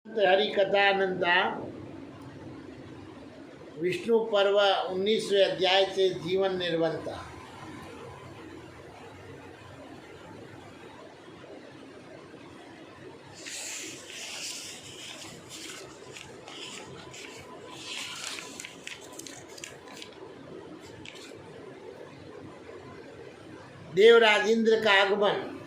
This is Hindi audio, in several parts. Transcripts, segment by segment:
हरि कथानंदा विष्णु पर्व 19वें अध्याय से जीवन निर्बंधता। देवराज इंद्र का आगमन,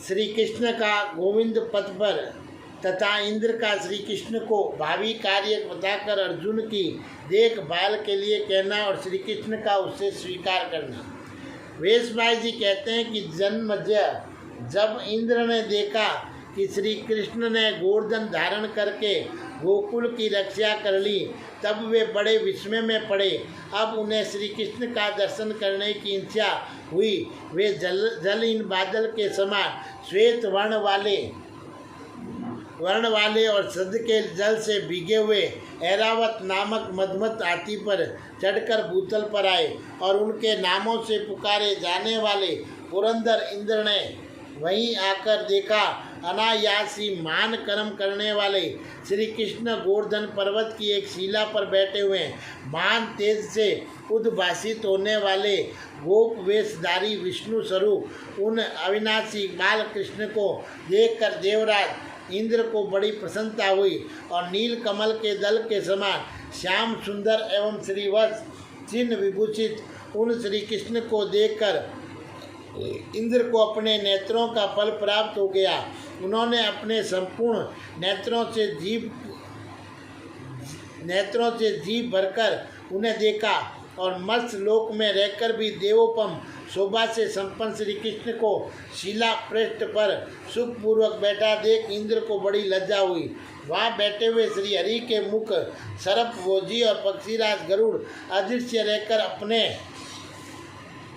श्री कृष्ण का गोविंद पथ पर तथा इंद्र का श्री कृष्ण को भावी कार्य बताकर अर्जुन की देखभाल के लिए कहना और श्री कृष्ण का उससे स्वीकार करना। वेशभाई जी कहते हैं कि जन्मजय जब इंद्र ने देखा कि श्री कृष्ण ने गोवर्धन धारण करके गोकुल की रक्षा कर ली, तब वे बड़े विस्मय में पड़े। अब उन्हें श्री कृष्ण का दर्शन करने की इच्छा हुई। वे जल इन बादल के समान श्वेत वर्ण वाले और सद के जल से भीगे हुए ऐरावत नामक मधुमत हाथी पर चढ़कर भूतल पर आए और उनके नामों से पुकारे जाने वाले पुरंदर इंद्र ने वहीं आकर देखा। अनायासी मान कर्म करने वाले श्री कृष्ण गोवर्धन पर्वत की एक शिला पर बैठे हुए, मान तेज से उद्भासित होने वाले गोप वेशधारी विष्णु स्वरूप उन अविनाशी बाल कृष्ण को देखकर देवराज इंद्र को बड़ी प्रसन्नता हुई और नील कमल के दल के समान श्याम सुंदर एवं श्रीवत्स चिन्ह विभूषित उन श्री कृष्ण को देखकर इंद्र को अपने नेत्रों का फल प्राप्त हो गया। उन्होंने अपने संपूर्ण नेत्रों से जीभ भरकर उन्हें देखा और मत्स्य लोक में रहकर भी देवोपम शोभा से संपन्न श्री कृष्ण को शिला पृष्ठ पर सुखपूर्वक बैठा देख इंद्र को बड़ी लज्जा हुई। वहाँ बैठे हुए श्री हरि के मुख सर्प भोजी और पक्षीराज गरुड़ अदृश्य रहकर अपने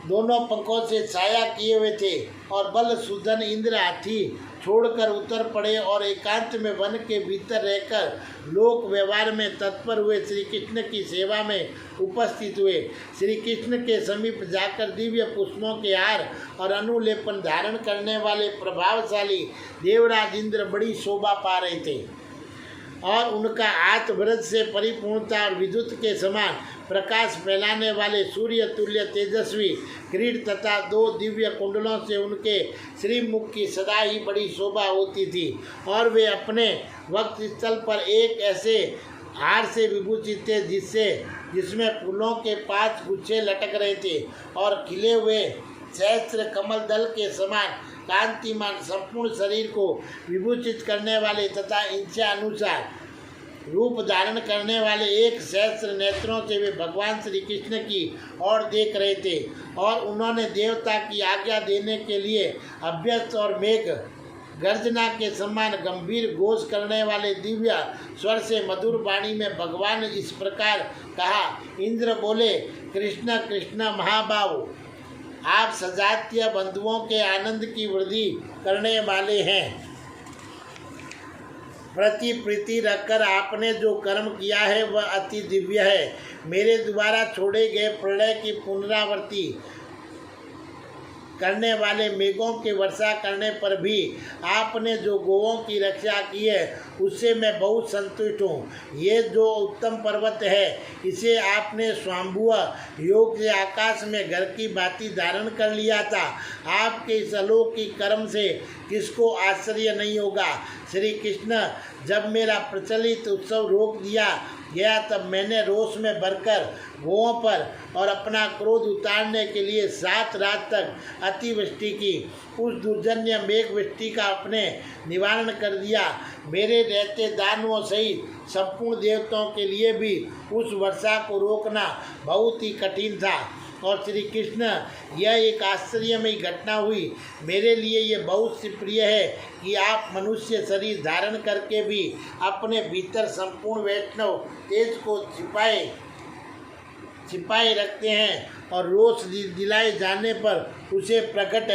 दोनों पंखों से छाया किए हुए थे और बल सुधन इंद्र हाथी छोड़कर उतर पड़े और एकांत में वन के भीतर रहकर लोक व्यवहार में तत्पर हुए श्री कृष्ण की सेवा में उपस्थित हुए। श्री कृष्ण के समीप जाकर दिव्य पुष्पों के हार और अनुलेपन धारण करने वाले प्रभावशाली देवराज इंद्र बड़ी शोभा पा रहे थे और उनका हाथ व्रज से परिपूर्णता और विद्युत के समान प्रकाश फैलाने वाले सूर्य तुल्य तेजस्वी किरीट तथा दो दिव्य कुंडलों से उनके श्रीमुख की सदा ही बड़ी शोभा होती थी और वे अपने वक्त स्थल पर एक ऐसे हार से विभूषित थे जिसमें फूलों के 5 गुच्छे लटक रहे थे और खिले हुए सहस्त्र कमल दल के समान कांतिमान संपूर्ण शरीर को विभूषित करने वाले तथा इच्छा अनुसार रूप धारण करने वाले एक सहस्त्र नेत्रों से वे भगवान श्री कृष्ण की ओर देख रहे थे और उन्होंने देवता की आज्ञा देने के लिए अभ्यस्त और मेघ गर्जना के समान गंभीर घोष करने वाले दिव्य स्वर से मधुर वाणी में भगवान इस प्रकार कहा। इंद्र बोले, कृष्ण कृष्ण महाबाहु, आप सजातीय बंधुओं के आनंद की वृद्धि करने वाले हैं। प्रति प्रीति रखकर आपने जो कर्म किया है वह अति दिव्य है। मेरे द्वारा छोड़े गए प्रलय की पुनरावृत्ति करने वाले मेघों की वर्षा करने पर भी आपने जो गोवों की रक्षा की है उससे मैं बहुत संतुष्ट हूँ। ये जो उत्तम पर्वत है इसे आपने स्वाम्भुव योग से आकाश में घर की भांति धारण कर लिया था। आपके इस अलौकिक कर्म से किसको आश्चर्य नहीं होगा। श्री कृष्ण जब मेरा प्रचलित उत्सव रोक दिया गया तब मैंने रोष में भरकर गोओं पर और अपना क्रोध उतारने के लिए 7 रात तक अतिवृष्टि की। उस दुर्जन्य मेघ वृष्टि का अपने निवारण कर दिया। मेरे रहते दानवों सहित संपूर्ण देवताओं के लिए भी उस वर्षा को रोकना बहुत ही कठिन था और श्री कृष्ण यह एक आश्चर्यमयी घटना हुई। मेरे लिए ये बहुत सी प्रिय है कि आप मनुष्य शरीर धारण करके भी अपने भीतर संपूर्ण वैष्णव तेज को छिपाए रखते हैं और रोष दिलाए जाने पर उसे प्रकट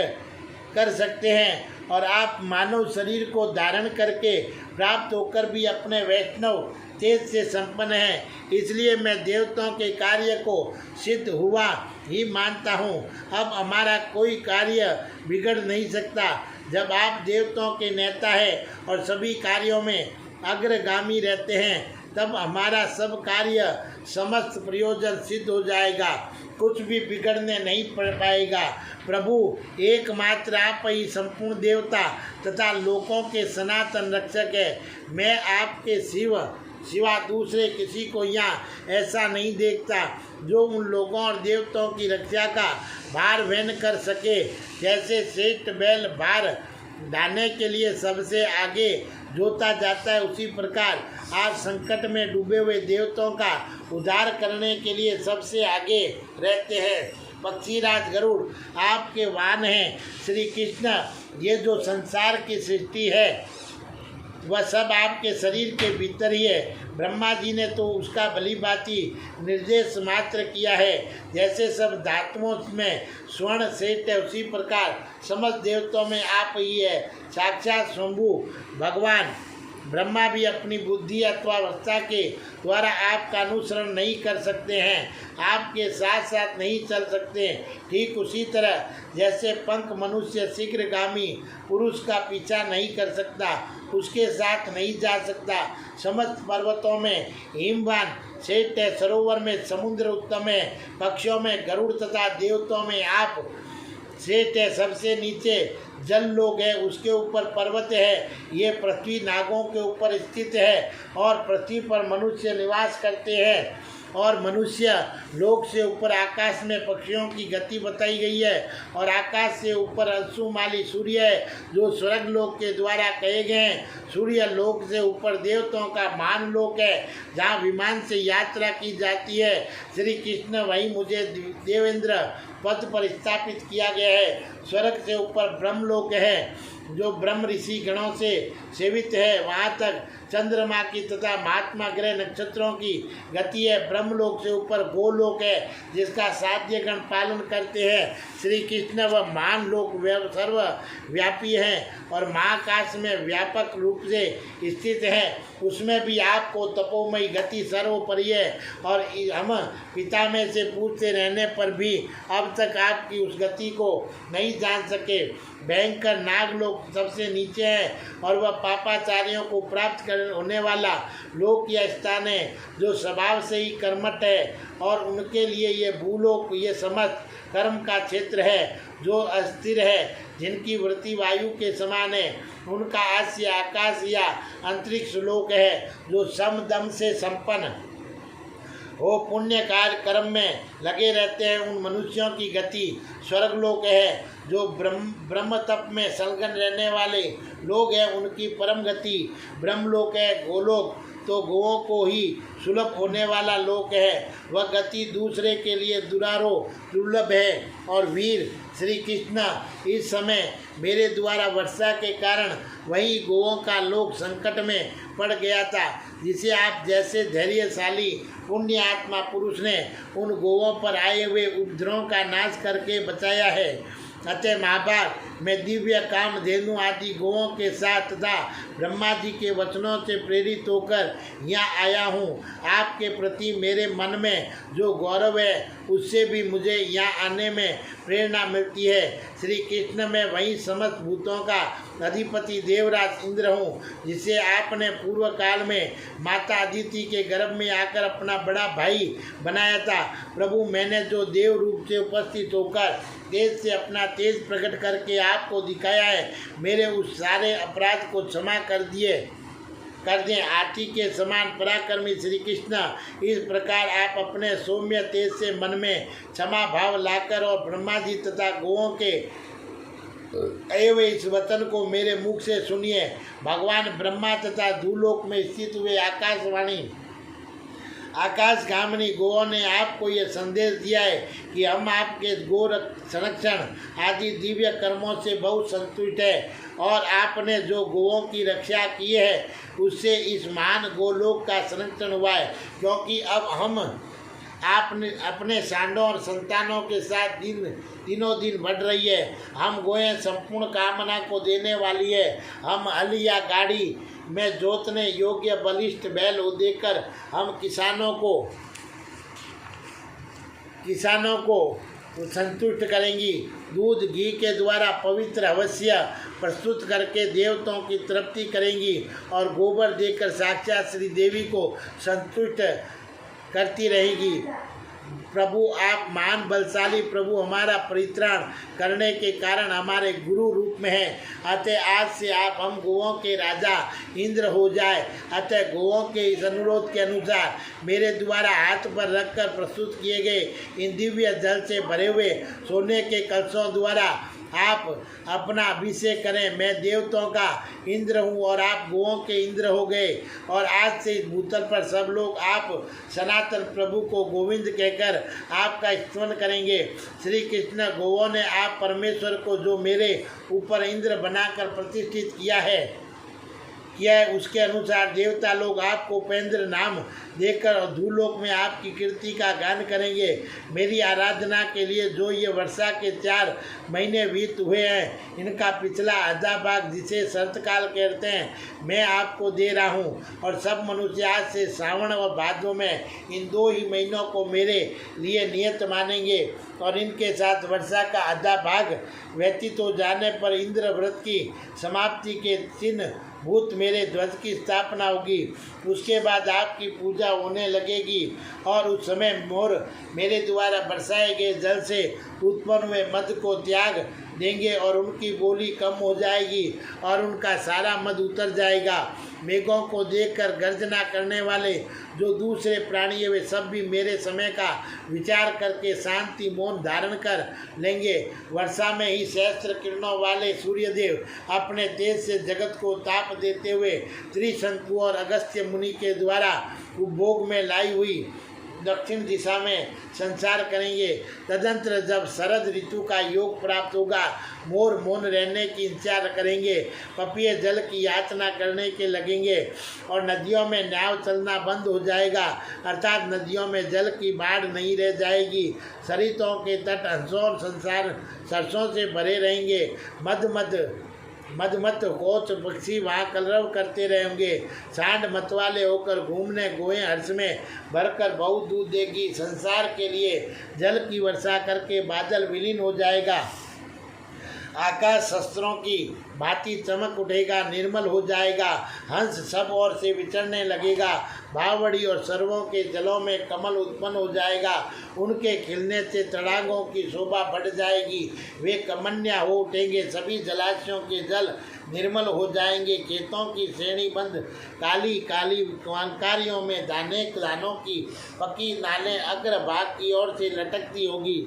कर सकते हैं और आप मानव शरीर को धारण करके प्राप्त होकर भी अपने वैष्णव तेज से संपन्न हैं। इसलिए मैं देवताओं के कार्य को सिद्ध हुआ ही मानता हूँ। अब हमारा कोई कार्य बिगड़ नहीं सकता। जब आप देवताओं के नेता है और सभी कार्यों में अग्रगामी रहते हैं, तब हमारा सब कार्य समस्त प्रयोजन सिद्ध हो जाएगा, कुछ भी बिगड़ने नहीं पड़ पाएगा। प्रभु एकमात्र आप ही संपूर्ण देवता तथा लोकों के सनातन रक्षक है। मैं आपके सिवा दूसरे किसी को यहाँ ऐसा नहीं देखता जो उन लोगों और देवताओं की रक्षा का भार वहन कर सके। जैसे श्रेष्ठ बैल भार ढाने के लिए सबसे आगे जोता जाता है, उसी प्रकार आप संकट में डूबे हुए देवताओं का उद्धार करने के लिए सबसे आगे रहते हैं। पक्षीराज गरुड़ आपके वाहन हैं। श्री कृष्ण, ये जो संसार की सृष्टि है वह सब आपके शरीर के भीतर ही है। ब्रह्मा जी ने तो उसका भलीभांति निर्देश मात्र किया है। जैसे सब धातुओं में स्वर्ण श्रेष्ठ है, उसी प्रकार समस्त देवताओं में आप ही है। साक्षात शंभु भगवान ब्रह्मा भी अपनी बुद्धि अथवा अवस्था के द्वारा आपका अनुसरण नहीं कर सकते हैं, आपके साथ साथ नहीं चल सकते। ठीक उसी तरह जैसे पंख मनुष्य शीघ्रगामी पुरुष का पीछा नहीं कर सकता, उसके साथ नहीं जा सकता। समस्त पर्वतों में हिमवान श्रेष्ठ है, सरोवर में समुद्र उत्तम है, पक्षियों में गरुड़ तथा देवताओं में आप श्रेष्ठ है। सबसे नीचे जल लोक है, उसके ऊपर पर्वत है। ये पृथ्वी नागों के ऊपर स्थित है और पृथ्वी पर मनुष्य निवास करते हैं। और मनुष्य लोक से ऊपर आकाश में पक्षियों की गति बताई गई है। और आकाश से ऊपर अंशुमाली सूर्य है, जो स्वर्ग लोक के द्वारा कहे गए हैं। सूर्य लोक से ऊपर देवताओं का मान लोक है, जहाँ विमान से यात्रा की जाती है। श्री कृष्ण, वही मुझे देवेंद्र पद पर स्थापित किया गया है। स्वर्ग से ऊपर ब्रह्मलोक है, जो ब्रह्म ऋषि गणों से सेवित है। वहाँ तक चंद्रमा की तथा महात्मा ग्रह नक्षत्रों की गति है। ब्रह्मलोक से ऊपर गोलोक है, जिसका साध्य गण पालन करते हैं। श्री कृष्ण वह महान लोक सर्वव्यापी हैं और महाकाश में व्यापक रूप से स्थित है। उसमें भी आपको तपोमयी गति सर्वोपरि है। और हम पिता में से पूछते रहने पर भी अब तक आपकी उस गति को नहीं जान सके। भयंकर नागलोक सबसे नीचे है और वह पापाचारियों को प्राप्त होने वाला लोक या स्थान है, जो स्वभाव से ही कर्मठ है। और उनके लिए ये भूलोक, ये समस्त कर्म का क्षेत्र है, जो अस्थिर है, जिनकी वृत्ति वायु के समान है। उनका आस्य आकाश या अंतरिक्ष लोक है, जो सम दम से संपन्न हो पुण्य कार्य कर्म में लगे रहते हैं। उन मनुष्यों की गति स्वर्गलोक है, जो ब्रह्म तप में संलग्न रहने वाले लोग हैं। उनकी परम गति ब्रह्मलोक है। गोलोक तो गोओं को ही सुलभ होने वाला लोक है। वह गति दूसरे के लिए दुर्लभ है। और वीर श्री कृष्ण, इस समय मेरे द्वारा वर्षा के कारण वही गोओं का लोक संकट में पड़ गया था, जिसे आप जैसे धैर्यशाली पुण्य आत्मा पुरुष ने उन गोओं पर आए हुए उपद्रवों का नाश करके बचाया है। अतः महाभाग, मैं दिव्य काम धेनु आदि गोओं के साथ तथा ब्रह्मा जी के वचनों से प्रेरित होकर यहाँ आया हूँ। आपके प्रति मेरे मन में जो गौरव है, उससे भी मुझे यहाँ आने में प्रेरणा मिलती है। श्री कृष्ण, मैं वही समस्त भूतों का अधिपति देवराज इंद्र हूँ, जिसे आपने पूर्व काल में माता अदिति के गर्भ में आकर अपना बड़ा भाई बनाया था। प्रभु, मैंने जो देव रूप से उपस्थित होकर तेज से अपना तेज प्रकट करके आपको दिखाया है, मेरे उस सारे अपराध को क्षमा कर दें। हाथी के समान पराक्रमी श्री कृष्ण, इस प्रकार आप अपने सौम्य तेज से मन में क्षमा भाव लाकर और ब्रह्मा जी तथा गोओं के एवं इस वचन को मेरे मुख से सुनिए। भगवान ब्रह्मा तथा भूलोक में स्थित हुए आकाशगामिनी गोओं ने आपको ये संदेश दिया है कि हम आपके गो संरक्षण आदि दिव्य कर्मों से बहुत संतुष्ट है। और आपने जो गोओं की रक्षा की है, उससे इस महान गोलोक का संरक्षण हुआ है। क्योंकि अब हम आपने अपने सांडों और संतानों के साथ दिनों दिन बढ़ रही है। हम गोएं संपूर्ण कामना को देने वाली है। हम हल या गाड़ी में जोतने योग्य बलिष्ठ बैल देकर हम किसानों को संतुष्ट करेंगी। दूध घी के द्वारा पवित्र अवश्य प्रस्तुत करके देवताओं की तृप्ति करेंगी और गोबर देकर साक्षात श्री देवी को संतुष्ट करती रहेगी। प्रभु आप महान बलशाली प्रभु हमारा परित्राण करने के कारण हमारे गुरु रूप में हैं। अतः आज से आप हम गौओं के राजा इंद्र हो जाए। अतः गौओं के इस अनुरोध के अनुसार मेरे द्वारा हाथ पर रखकर प्रस्तुत किए गए इन दिव्य जल से भरे हुए सोने के कलशों द्वारा आप अपना अभिषेक करें। मैं देवताओं का इंद्र हूँ और आप गौओं के इंद्र हो गए। और आज से इस भूतल पर सब लोग आप सनातन प्रभु को गोविंद कहकर आपका स्तवन करेंगे। श्री कृष्ण गौओं ने आप परमेश्वर को जो मेरे ऊपर इंद्र बनाकर प्रतिष्ठित किया है उसके अनुसार देवता लोग आपको उपेंद्र नाम देकर और धूलोक में आपकी कीर्ति का गान करेंगे। मेरी आराधना के लिए जो ये वर्षा के 4 महीने बीत हुए हैं इनका पिछला आधा भाग जिसे शरतकाल कहते हैं मैं आपको दे रहा हूँ। और सब मनुष्य आज से श्रावण और भादों में इन 2 ही महीनों को मेरे लिए नियत मानेंगे और इनके साथ वर्षा का आधा भाग व्यतीत हो जाने पर इंद्र व्रत की समाप्ति के चिन्ह भूत मेरे ध्वज की स्थापना होगी। उसके बाद आपकी पूजा होने लगेगी और उस समय मोर मेरे द्वारा बरसाए गए जल से उत्पन्न हुए मद को त्याग देंगे और उनकी बोली कम हो जाएगी और उनका सारा मद उतर जाएगा। मेघों को देखकर गर्जना करने वाले जो दूसरे प्राणी है वे सब भी मेरे समय का विचार करके शांति मौन धारण कर लेंगे। वर्षा में ही सहस्त्र किरणों वाले सूर्यदेव अपने तेज से जगत को ताप देते हुए त्रिशंकु और अगस्त्य मुनि के द्वारा उपभोग में लाई हुई दक्षिण दिशा में संचार करेंगे। तदंतर जब शरद ऋतु का योग प्राप्त होगा मोर मौन रहने की इच्छा करेंगे। पपीहे जल की याचना करने के लगेंगे और नदियों में नाव चलना बंद हो जाएगा अर्थात नदियों में जल की बाढ़ नहीं रह जाएगी। सरितों के तट हंसों और संसार सरसों से भरे रहेंगे। मधमत कोच पक्षी वहाँ कलरव करते रहेंगे। सांड मतवाले होकर घूमने गोएं हर्ष में भरकर बहुत दूध देगी। संसार के लिए जल की वर्षा करके बादल विलीन हो जाएगा। आकाश शस्त्रों की भांति चमक उठेगा निर्मल हो जाएगा। हंस सब ओर से विचरने लगेगा। भावड़ी और सर्वों के जलों में कमल उत्पन्न हो जाएगा। उनके खिलने से तड़ागों की शोभा बढ़ जाएगी। वे कमन्या हो उठेंगे। सभी जलाशयों के जल निर्मल हो जाएंगे। खेतों की श्रेणी बंद काली काली वानकारियों में दानों की पकी नालें अग्र भाग की ओर से लटकती होगी।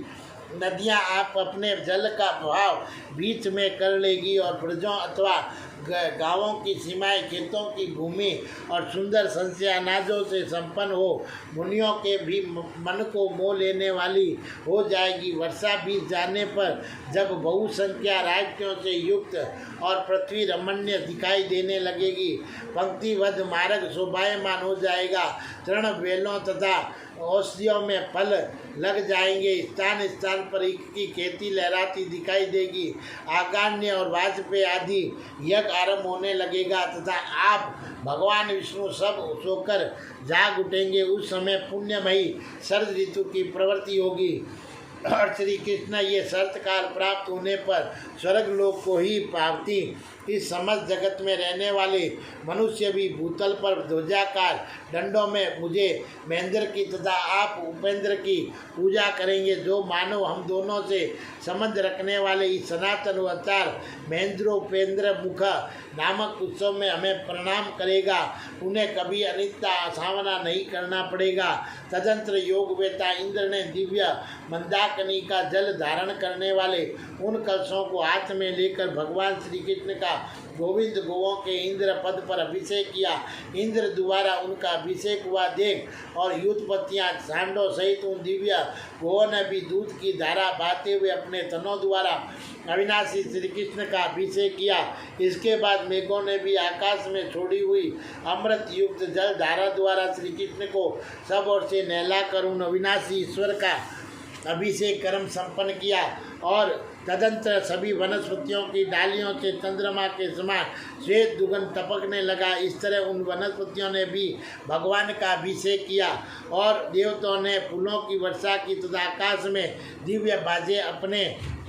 नदियां आप अपने जल का प्रभाव बीच में कर लेगी और ब्रजों अथवा गांवों की सीमाएं खेतों की भूमि और सुंदर संचय अनाजों से संपन्न हो मुनियों के भी मन को मोह लेने वाली हो जाएगी। वर्षा बीत जाने पर जब बहुसंख्या राज्यों से युक्त और पृथ्वी रमणीय दिखाई देने लगेगी पंक्तिबद्ध मार्ग शोभायमान हो जाएगा। तृण बेलों तथा औषधियों में फल लग जाएंगे। स्थान स्थान पर की खेती लहराती दिखाई देगी। आगान्य और वाजपेयी आदि यज्ञ आरंभ होने लगेगा तथा आप भगवान विष्णु सब सोकर जाग उठेंगे। उस समय पुण्यमयी शरद ऋतु की प्रवृत्ति होगी और श्री कृष्ण ये शरत काल प्राप्त होने पर स्वर्ग लोक को ही पावती। इस समस्त जगत में रहने वाले मनुष्य भी भूतल पर ध्वजाकार दंडों में मुझे महेंद्र की तथा आप उपेंद्र की पूजा करेंगे। जो मानव हम दोनों से संबंध रखने वाले इस सनातन अवतार महेंद्र उपेंद्र मुख नामक उत्सव में हमें प्रणाम करेगा उन्हें कभी अनित्य सामना नहीं करना पड़ेगा। तदंतर योगवेता इंद्र ने दिव्य मंदाकिनी का जल धारण करने वाले उन कलशों को हाथ में लेकर भगवान श्री कृष्ण का गोविंद गौओं के इंद्र पद पर अभिषेक किया। इंद्र द्वारा उनका अभिषेक हुआ देख और युद्धपतियाँ सांडों सहित उन दिव्य गौओं ने भी दूध की धारा बहाते हुए अपने तनों द्वारा अविनाशी श्री कृष्ण का अभिषेक किया। इसके बाद मेघों ने भी आकाश में छोड़ी हुई अमृत युक्त जल धारा द्वारा श्री कृष्ण को सब ओर से नहलाकर उन अविनाशी ईश्वर का अभिषेक कर्म संपन्न किया और तदंतर सभी वनस्पतियों की डालियों से चंद्रमा के समान श्वेत दुगंध टपकने लगा। इस तरह उन वनस्पतियों ने भी भगवान का अभिषेक किया और देवताओं ने फूलों की वर्षा की तथा आकाश में दिव्य बाजे अपने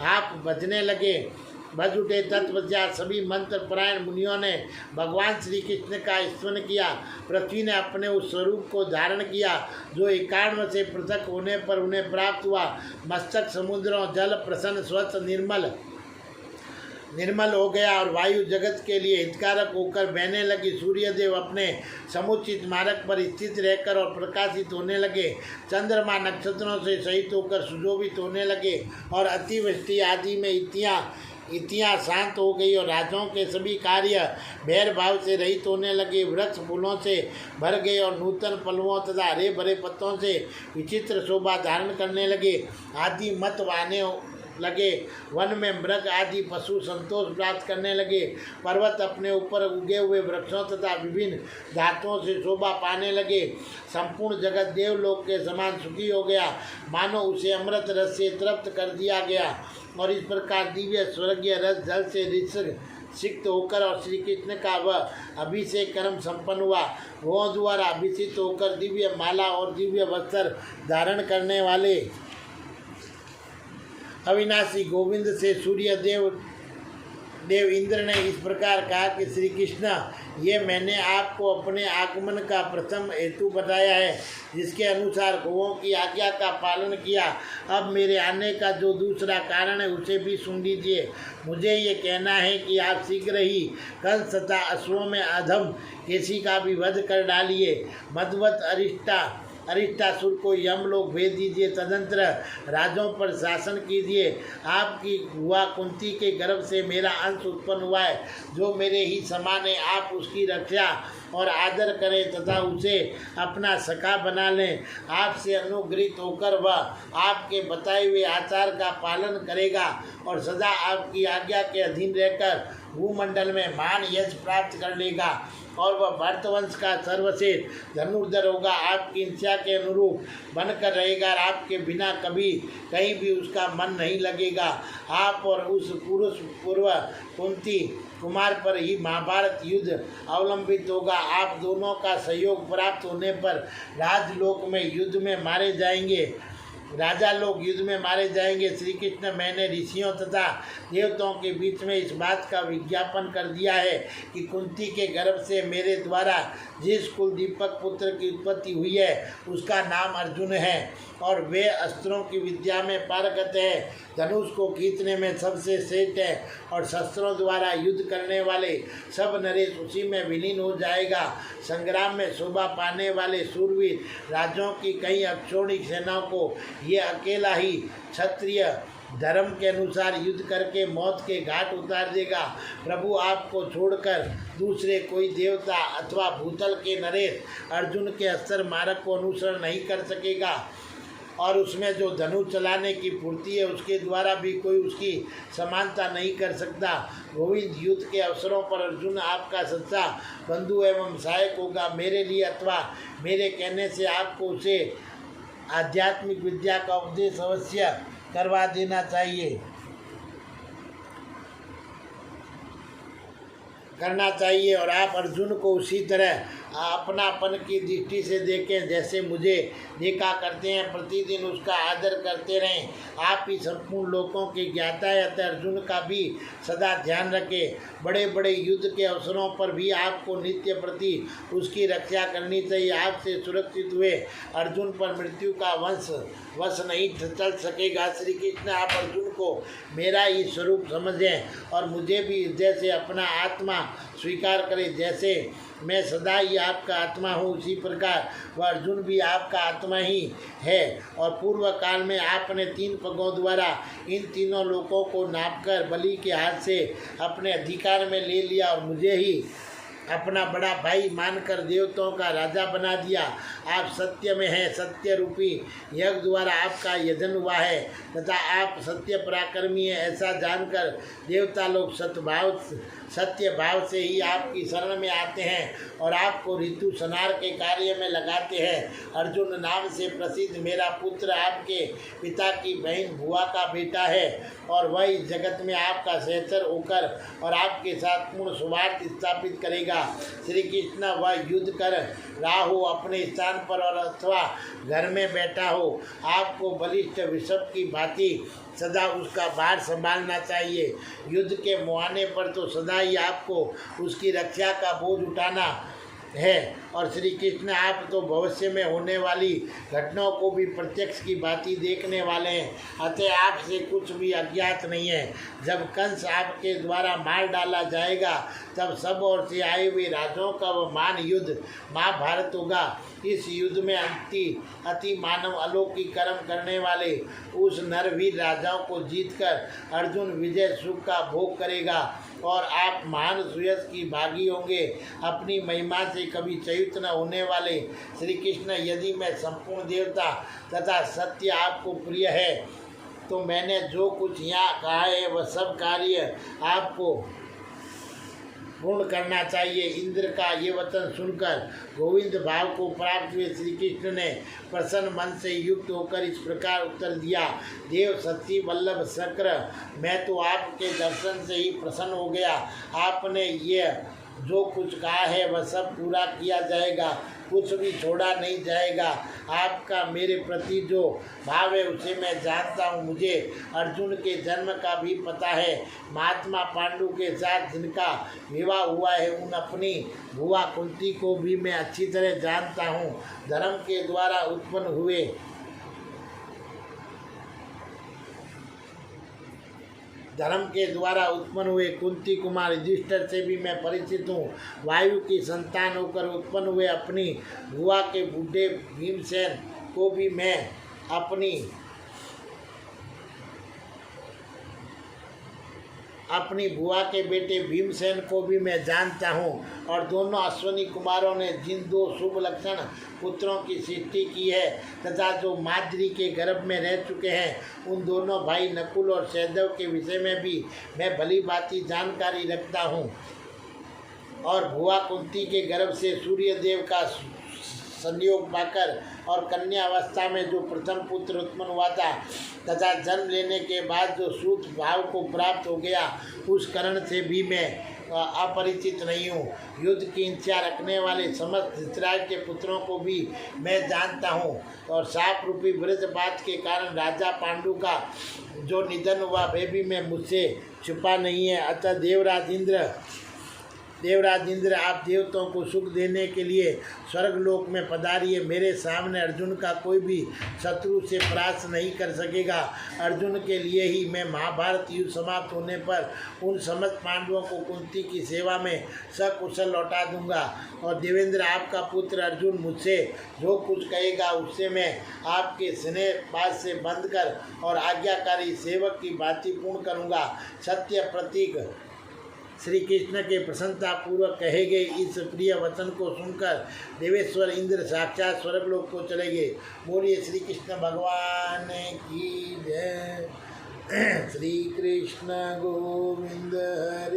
आप बजने लगे। बज उठे। तत्पश्चात सभी मंत्र परायण मुनियों ने भगवान श्री कृष्ण का स्मरण किया। पृथ्वी ने अपने उस स्वरूप को धारण किया जो एकात्म से पृथक होने पर उन्हें प्राप्त हुआ। मस्तक समुद्रों जल प्रसन्न स्वच्छ निर्मल हो गया और वायु जगत के लिए हितकारक होकर बहने लगी। सूर्यदेव अपने समुचित मार्ग पर स्थित रहकर और प्रकाशित होने लगे। चंद्रमा नक्षत्रों से सहित होकर सुशोभित होने लगे और अतिवृष्टि आदि में इतियाँ शांत हो गई और राजाओं के सभी कार्य भैर भाव से रहित होने लगे। वृक्ष फूलों से भर गए और नूतन पल्लवों तथा हरे भरे पत्तों से विचित्र शोभा धारण करने लगे। आदि मत वाने लगे। वन में मृग आदि पशु संतोष प्राप्त करने लगे। पर्वत अपने ऊपर उगे हुए वृक्षों तथा विभिन्न धातुओं से शोभा पाने लगे। संपूर्ण जगत देवलोक के समान सुखी हो गया, मानो उसे अमृत रस से तृप्त कर दिया गया। और इस प्रकार दिव्य स्वर्गीय रस जल से सिक्त होकर और श्री कृष्ण का वह अभिषेक कर्म संपन्न हुआ। वो द्वारा अभिषिक्त होकर दिव्य माला और दिव्य वस्त्र धारण करने वाले अविनाशी गोविंद से सूर्य देव इंद्र ने इस प्रकार कहा कि श्री कृष्ण, ये मैंने आपको अपने आगमन का प्रथम हेतु बताया है, जिसके अनुसार गौओं की आज्ञा का पालन किया। अब मेरे आने का जो दूसरा कारण है उसे भी सुन लीजिए। मुझे ये कहना है कि आप शीघ्र ही कंस तथा अश्वों में अधम केसी का भी वध कर डालिए। मधुवत अरिष्टासुर को यमलोक भेज दीजिए। तदंतर राजों पर शासन कीजिए। आपकी हुआ कुंती के गर्भ से मेरा अंश उत्पन्न हुआ है, जो मेरे ही समान है। आप उसकी रक्षा और आदर करें तथा उसे अपना सखा बना लें। आपसे अनुग्रहित होकर वह आपके बताए हुए आचार का पालन करेगा और सदा आपकी आज्ञा के अधीन रहकर भूमंडल में मान यश प्राप्त कर लेगा और वह भरतवंश का सर्वश्रेष्ठ धनुर्धर होगा। आपकी इच्छा के अनुरूप बनकर रहेगा और आपके बिना कभी कहीं भी उसका मन नहीं लगेगा। आप और उस पूर्व कुंती कुमार पर ही महाभारत युद्ध अवलंबित होगा। आप दोनों का सहयोग प्राप्त होने पर राजलोक में युद्ध में मारे जाएंगे। राजा लोग युद्ध में मारे जाएंगे। श्री कृष्ण, मैंने ऋषियों तथा देवताओं के बीच में इस बात का विज्ञापन कर दिया है कि कुंती के गर्भ से मेरे द्वारा जिस कुल दीपक पुत्र की उत्पत्ति हुई है उसका नाम अर्जुन है और वे अस्त्रों की विद्या में पारंगत है, धनुष को खींचने में सबसे श्रेष्ठ है और शस्त्रों द्वारा युद्ध करने वाले सब नरेश उसी में विलीन हो जाएगा। संग्राम में शोभा पाने वाले शूरवीर राजाओं की कई अक्षौणिक सेनाओं को ये अकेला ही क्षत्रिय धर्म के अनुसार युद्ध करके मौत के घाट उतार देगा। प्रभु आपको छोड़कर दूसरे कोई देवता अथवा भूतल के नरेश अर्जुन के अस्त्र मार्ग को अनुसरण नहीं कर सकेगा और उसमें जो धनुष चलाने की फुर्ती है उसके द्वारा भी कोई उसकी समानता नहीं कर सकता। गोविंद, युद्ध के अवसरों पर अर्जुन आपका सच्चा बंधु एवं सहायक होगा। मेरे लिए अथवा मेरे कहने से आपको उसे आध्यात्मिक विद्या का उपदेश अवश्य करवा देना करना चाहिए और आप अर्जुन को उसी तरह अपनापन की दृष्टि से देखें जैसे मुझे देखा करते हैं। प्रतिदिन उसका आदर करते रहें। आप ही संपूर्ण लोकों के ज्ञाता है, अतः अर्जुन का भी सदा ध्यान रखें। बड़े बड़े युद्ध के अवसरों पर भी आपको नित्य प्रति उसकी रक्षा करनी चाहिए। आपसे सुरक्षित हुए अर्जुन पर मृत्यु का वश नहीं चल सकेगा। श्री कृष्ण, आप अर्जुन को मेरा ही स्वरूप समझें और मुझे भी जैसे अपना आत्मा स्वीकार करें। जैसे मैं सदा ही आपका आत्मा हूँ उसी प्रकार वह अर्जुन भी आपका आत्मा ही है। और पूर्व काल में आपने 3 पगों द्वारा इन तीनों लोकों को नापकर बलि के हाथ से अपने अधिकार में ले लिया और मुझे ही अपना बड़ा भाई मानकर देवताओं का राजा बना दिया। आप सत्य में हैं, सत्य रूपी यज्ञ द्वारा आपका यजन हुआ है तथा आप सत्य पराक्रमी हैं। ऐसा जानकर देवता लोग सत्य भाव से ही आपकी शरण में आते हैं और आपको ऋतु संहार के कार्य में लगाते हैं। अर्जुन नाम से प्रसिद्ध मेरा पुत्र आपके पिता की बहन बुआ का बेटा है और वह इस जगत में आपका सहचर होकर और आपके साथ पूर्ण सौहार्द स्थापित करेगा। श्री कृष्ण वह युद्ध कर रहा हो अपने स्थान पर और अथवा घर में बैठा हो, आपको बलिष्ठ वृषभ की भांति सदा उसका भार संभालना चाहिए। युद्ध के मुहाने पर तो सदा ही आपको उसकी रक्षा का बोझ उठाना है और श्री कृष्ण आप तो भविष्य में होने वाली घटनाओं को भी प्रत्यक्ष की भांति देखने वाले हैं, अतः आपसे कुछ भी अज्ञात नहीं है। जब कंस आपके द्वारा मार डाला जाएगा तब सब ओर से आए हुए राजाओं का वह मान युद्ध महाभारत होगा। इस युद्ध में अति मानव अलौकिक कर्म करने वाले उस नरवीर राजाओं को जीतकर अर्जुन विजय सुख का भोग करेगा और आप महान सुयश की भागी होंगे। अपनी महिमा से कभी च्युत न होने वाले श्री कृष्ण, यदि मैं संपूर्ण देवता तथा सत्य आपको प्रिय है तो मैंने जो कुछ यहाँ कहा है वह सब कार्य आपको पूर्ण करना चाहिए। इंद्र का ये वचन सुनकर गोविंद भाव को प्राप्त हुए श्री कृष्ण ने प्रसन्न मन से युक्त होकर इस प्रकार उत्तर दिया। देव सती वल्लभ शक्र, मैं तो आपके दर्शन से ही प्रसन्न हो गया। आपने ये जो कुछ कहा है वह सब पूरा किया जाएगा, कुछ भी छोड़ा नहीं जाएगा। आपका मेरे प्रति जो भाव है उसे मैं जानता हूँ। मुझे अर्जुन के जन्म का भी पता है। महात्मा पांडु के साथ जिनका विवाह हुआ है उन अपनी बुआ कुंती को भी मैं अच्छी तरह जानता हूँ। धर्म के द्वारा उत्पन्न हुए कुंती कुमार युधिष्ठिर से भी मैं परिचित हूँ। वायु की संतान होकर उत्पन्न हुए अपनी बुआ के बूढ़े भीमसेन को भी मैं अपनी बुआ के बेटे भीमसेन को भी मैं जानता हूँ। और दोनों अश्वनी कुमारों ने जिन दो शुभ लक्षण पुत्रों की सृष्टि की है तथा जो माद्री के गर्भ में रह चुके हैं उन दोनों भाई नकुल और सहदेव के विषय में भी मैं भली भांति जानकारी रखता हूँ। और बुआ कुंती के गर्भ से सूर्य देव का संयोग पाकर और कन्या अवस्था में जो प्रथम पुत्र उत्पन्न हुआ था तथा जन्म लेने के बाद जो सूत भाव को प्राप्त हो गया उस कारण से भी मैं अपरिचित नहीं हूँ। युद्ध की इच्छा रखने वाले समस्त धृतराज के पुत्रों को भी मैं जानता हूँ और साप रूपी वृषभात के कारण राजा पांडु का जो निधन हुआ वह भी मैं मुझसे छुपा नहीं है। अतः देवराज इंद्र आप देवताओं को सुख देने के लिए स्वर्गलोक में पधारिए। मेरे सामने अर्जुन का कोई भी शत्रु से परास्त नहीं कर सकेगा। अर्जुन के लिए ही मैं महाभारत युद्ध समाप्त होने पर उन समस्त पांडवों को कुंती की सेवा में सकुशल लौटा दूंगा। और देवेंद्र आपका पुत्र अर्जुन मुझसे जो कुछ कहेगा उससे मैं आपके स्नेह बात से बंद कर और आज्ञाकारी सेवक की भांति पूर्ण करूँगा। सत्य प्रतीक श्री कृष्ण के प्रसन्नता पूर्वक कहे गए इस प्रिय वचन को सुनकर देवेश्वर इंद्र साक्षात स्वर्गलोक को चले गए। बोलिए श्री कृष्ण भगवान की जय। श्री कृष्ण गोविंद हरि।